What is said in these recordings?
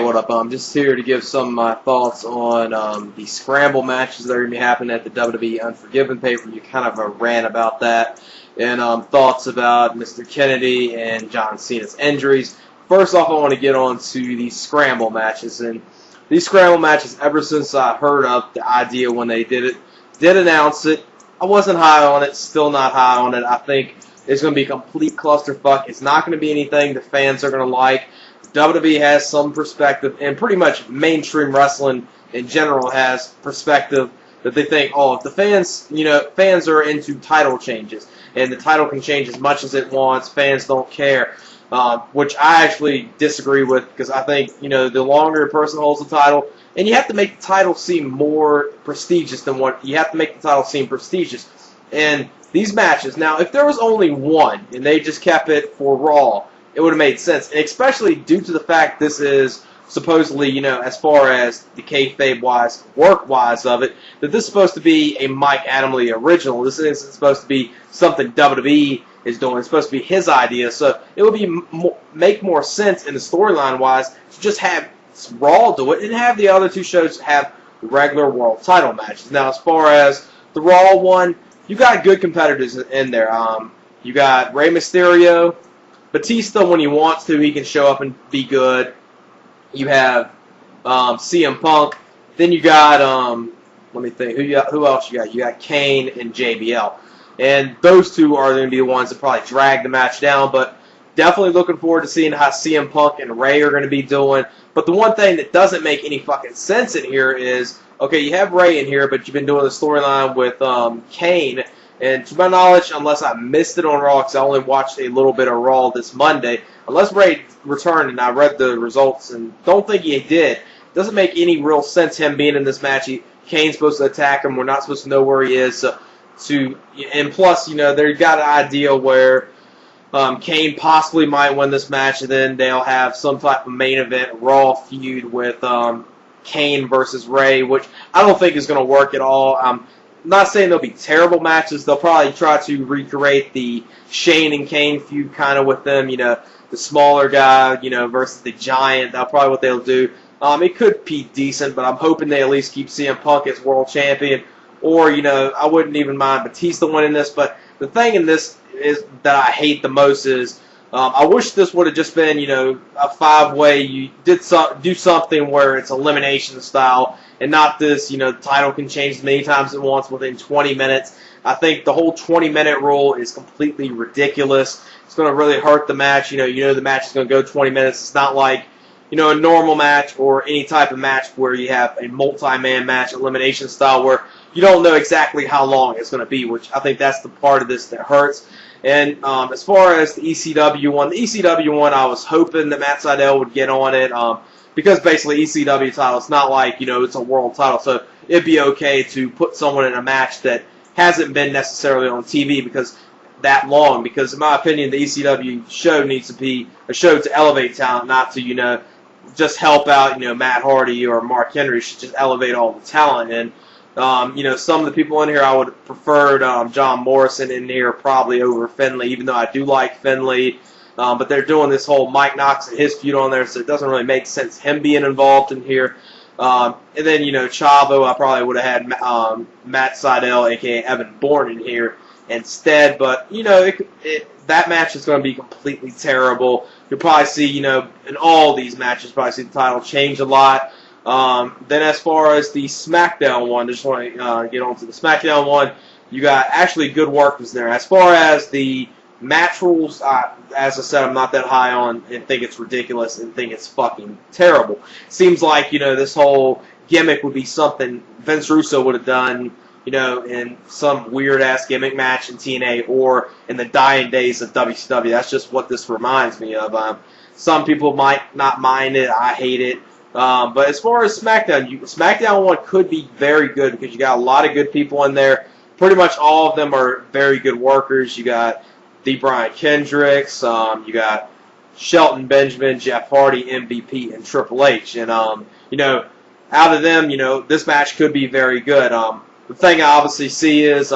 What up? I'm just here to give some of my thoughts on the Scramble matches that are going to be happening at the WWE Unforgiven pay-per-view. Kind of a rant about that, and thoughts about Mr. Kennedy and John Cena's injuries. First off, I want to get on to these Scramble matches, and these Scramble matches, ever since I heard of the idea when they did announce it, I wasn't high on it, still not high on it. I think it's going to be a complete clusterfuck. It's not going to be anything the fans are going to like. WWE has some perspective, and pretty much mainstream wrestling in general has perspective that they think, oh, if the fans, fans are into title changes, and the title can change as much as it wants, fans don't care, which I actually disagree with, because I think, the longer a person holds the title, and you have to make the title seem more prestigious than what, you have to make the title seem prestigious. And these matches, now, if there was only one, and they just kept it for Raw, it would have made sense, and especially due to the fact this is supposedly, as far as the kayfabe-wise, work-wise of it, that this is supposed to be a Mike Adamle original. This isn't supposed to be something WWE is doing. It's supposed to be his idea, so it would be make more sense in the storyline-wise to just have Raw do it and have the other two shows have regular world title matches. Now, as far as the Raw one, you got good competitors in there. You got Rey Mysterio. Batista, when he wants to, he can show up and be good. You have CM Punk. Then you got, let me think, who else you got? You got Kane and JBL. And those two are going to be the ones that probably drag the match down, but definitely looking forward to seeing how CM Punk and Rey are going to be doing. But the one thing that doesn't make any fucking sense in here is, okay, you have Rey in here, but you've been doing the storyline with Kane. And to my knowledge, unless I missed it on Raw, because I only watched a little bit of Raw this Monday, unless Rey returned and I read the results and don't think he did, doesn't make any real sense him being in this match. Kane's supposed to attack him. We're not supposed to know where he is. And plus, they've got an idea where Kane possibly might win this match, and then they'll have some type of main event Raw feud with Kane versus Rey, which I don't think is going to work at all. I'm not saying they'll be terrible matches. They'll probably try to recreate the Shane and Kane feud kind of with them, the smaller guy, versus the giant. That's probably what they'll do. It could be decent, but I'm hoping they at least keep CM Punk as world champion. Or, I wouldn't even mind Batista winning this. But the thing in this is that I hate the most is I wish this would have just been, a five-way. You do something where it's elimination style, and not this, the title can change as many times at once within 20 minutes. I think the whole 20-minute rule is completely ridiculous. It's going to really hurt the match. The match is going to go 20 minutes. It's not like, a normal match or any type of match where you have a multi-man match, elimination style, where you don't know exactly how long it's going to be, which I think that's the part of this that hurts. And as far as the ECW one, I was hoping that Matt Sydal would get on it. Because basically ECW title, it's not like, it's a world title, so it'd be okay to put someone in a match that hasn't been necessarily on TV because that long. Because in my opinion, the ECW show needs to be a show to elevate talent, not to, just help out, Matt Hardy or Mark Henry. Should just elevate all the talent. And, some of the people in here, I would have preferred John Morrison in here probably over Finlay, even though I do like Finlay. But they're doing this whole Mike Knox and his feud on there, so it doesn't really make sense him being involved in here. And then, Chavo, I probably would have had Matt Sydal, a.k.a. Evan Bourne, in here instead. But, that match is going to be completely terrible. You'll probably see, in all these matches, probably see the title change a lot. Then as far as the SmackDown one, I just want to get on to the SmackDown one. You got actually good workers there. As far as the match rules, as I said, I'm not that high on and think it's ridiculous and think it's fucking terrible. Seems like, this whole gimmick would be something Vince Russo would have done, in some weird-ass gimmick match in TNA or in the dying days of WCW. That's just what this reminds me of. Some people might not mind it. I hate it. But as far as SmackDown, SmackDown one could be very good because you got a lot of good people in there. Pretty much all of them are very good workers. You got the Brian Kendricks, you got Shelton Benjamin, Jeff Hardy, MVP, and Triple H. And, out of them, this match could be very good. The thing I obviously see is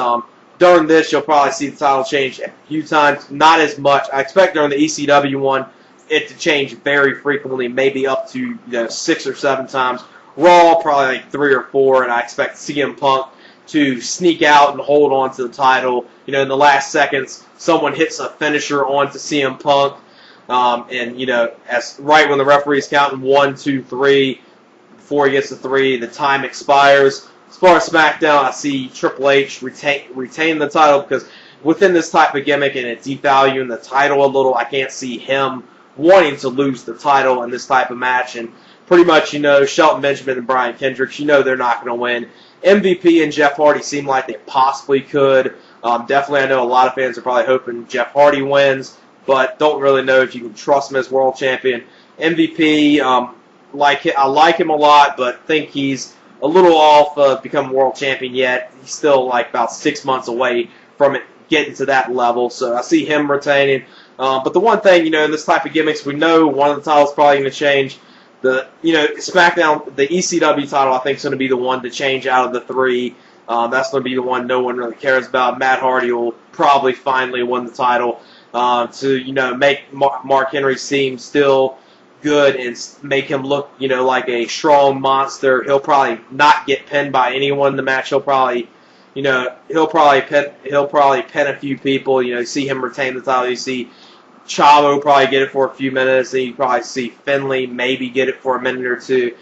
during this, you'll probably see the title change a few times. Not as much. I expect during the ECW one, it to change very frequently, maybe up to 6 or 7 times. Raw, probably like 3 or 4, and I expect CM Punk to sneak out and hold on to the title. In the last seconds, someone hits a finisher onto CM Punk, and as right when the referee's counting 1, 2, 3, before he gets to 3, the time expires. As far as SmackDown, I see Triple H retain the title because within this type of gimmick and it devaluing the title a little, I can't see him wanting to lose the title in this type of match. And pretty much, Shelton Benjamin and Brian Kendricks, they're not going to win. MVP and Jeff Hardy seem like they possibly could. Definitely, I know a lot of fans are probably hoping Jeff Hardy wins, but don't really know if you can trust him as world champion. MVP, I like him a lot, but think he's a little off of becoming world champion yet. He's still like about 6 months away from it getting to that level, so I see him retaining. But the one thing, in this type of gimmicks, we know one of the titles is probably going to change. SmackDown, the ECW title, I think is going to be the one to change out of the 3. That's going to be the one no one really cares about. Matt Hardy will probably finally win the title to, make Mark Henry seem still good and make him look, like a strong monster. He'll probably not get pinned by anyone in the match. He'll probably pin a few people. See him retain the title. You see Chavo probably get it for a few minutes, and you probably see Finlay maybe get it for a minute or 2.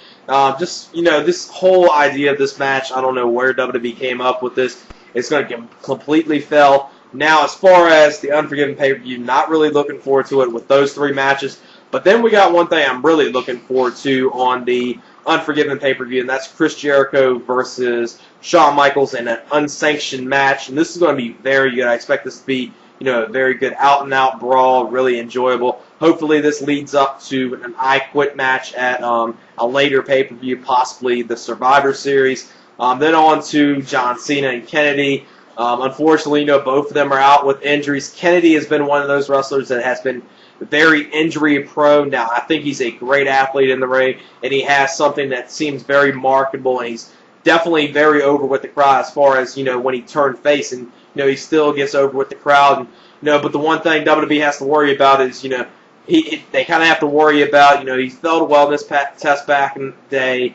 This whole idea of this match, I don't know where WWE came up with this. It's going to completely fail. Now, as far as the Unforgiven pay-per-view, not really looking forward to it with those 3 matches. But then we got one thing I'm really looking forward to on the Unforgiven pay-per-view, and that's Chris Jericho versus Shawn Michaels in an unsanctioned match. And this is going to be very good. I expect this to be a very good out-and-out brawl, really enjoyable. Hopefully this leads up to an I Quit match at a later pay-per-view, possibly the Survivor Series. Then on to John Cena and Kennedy. Unfortunately, both of them are out with injuries. Kennedy has been one of those wrestlers that has been very injury-prone. Now, I think he's a great athlete in the ring, and he has something that seems very marketable, and he's definitely very over with the crowd as far as, when he turned face, and, he still gets over with the crowd. And, but the one thing WWE has to worry about is, they kind of have to worry about, he failed a wellness test back in the day.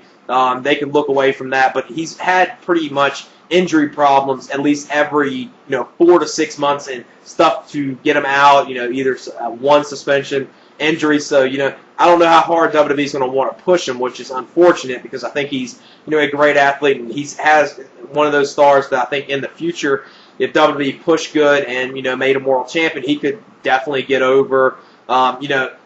They can look away from that, but he's had pretty much injury problems at least every 4 to 6 months and stuff to get him out. Either one suspension, injury. So I don't know how hard WWE is going to want to push him, which is unfortunate because I think he's a great athlete and he has one of those stars that I think in the future, if WWE pushed good and made him world champion, he could definitely get over.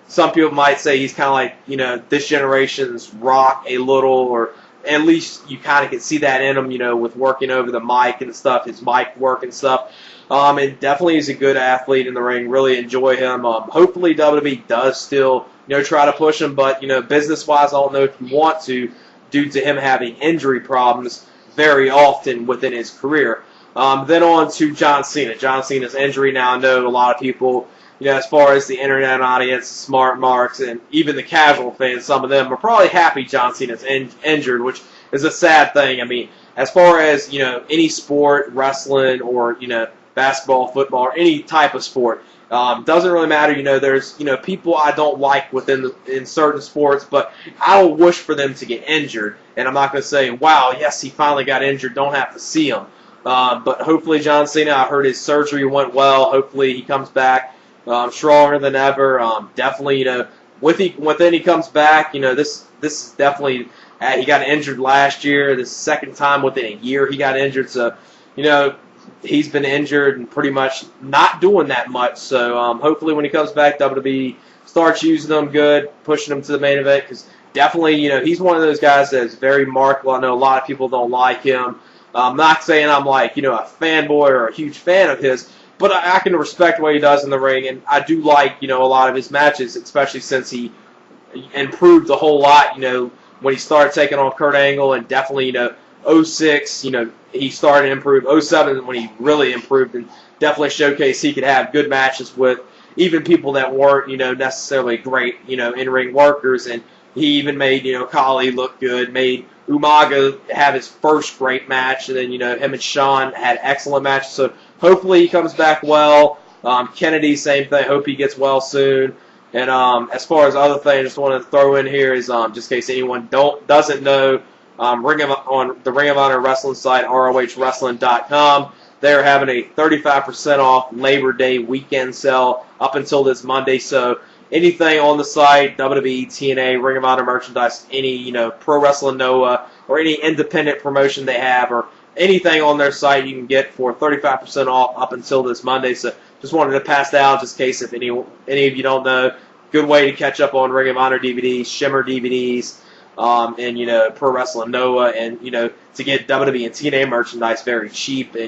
Some people might say he's kind of like this generation's Rock a little, or at least you kind of can see that in him, with working over the mic and stuff, his mic work and stuff. And definitely he's a good athlete in the ring. Really enjoy him. Hopefully WWE does still, try to push him, but, business-wise, I don't know if you want to, due to him having injury problems very often within his career. Then on to John Cena. John Cena's injury now. I know a lot of people, as far as the internet audience, smart marks, and even the casual fans, some of them are probably happy John Cena's injured, which is a sad thing. I mean, as far as, any sport, wrestling, or, basketball, football, or any type of sport, doesn't really matter. There's, people I don't like in certain sports, but I don't wish for them to get injured. And I'm not going to say, wow, yes, he finally got injured, don't have to see him. But hopefully John Cena, I heard his surgery went well. Hopefully he comes back stronger than ever. Definitely, within he comes back, this is definitely, he got injured last year. This is the second time within a year he got injured. So, he's been injured and pretty much not doing that much. So, hopefully when he comes back, WWE starts using him good, pushing him to the main event, because definitely, he's one of those guys that's very marketable. I know a lot of people don't like him. I'm not saying I'm like, a fanboy or a huge fan of his, but I can respect what he does in the ring, and I do like, a lot of his matches, especially since he improved a whole lot, when he started taking on Kurt Angle, and definitely, 06, he started to improve. 07 when he really improved and definitely showcased he could have good matches with even people that weren't, necessarily great, in-ring workers, and he even made, Kali look good, made Umaga have his first great match, and then, him and Shawn had excellent matches. So hopefully he comes back well. Kennedy, same thing. Hope he gets well soon. And as far as other things, I just want to throw in here is just in case anyone doesn't know, on the Ring of Honor wrestling site, ROHWrestling.com, they're having a 35% off Labor Day weekend sale up until this Monday. So anything on the site, WWE, TNA, Ring of Honor merchandise, any Pro Wrestling Noah, or any independent promotion they have, or anything on their site, you can get for 35% off up until this Monday. So just wanted to pass that out just in case if any of you don't know. Good way to catch up on Ring of Honor DVDs, Shimmer DVDs, and Pro Wrestling Noah, and to get WWE and TNA merchandise very cheap. And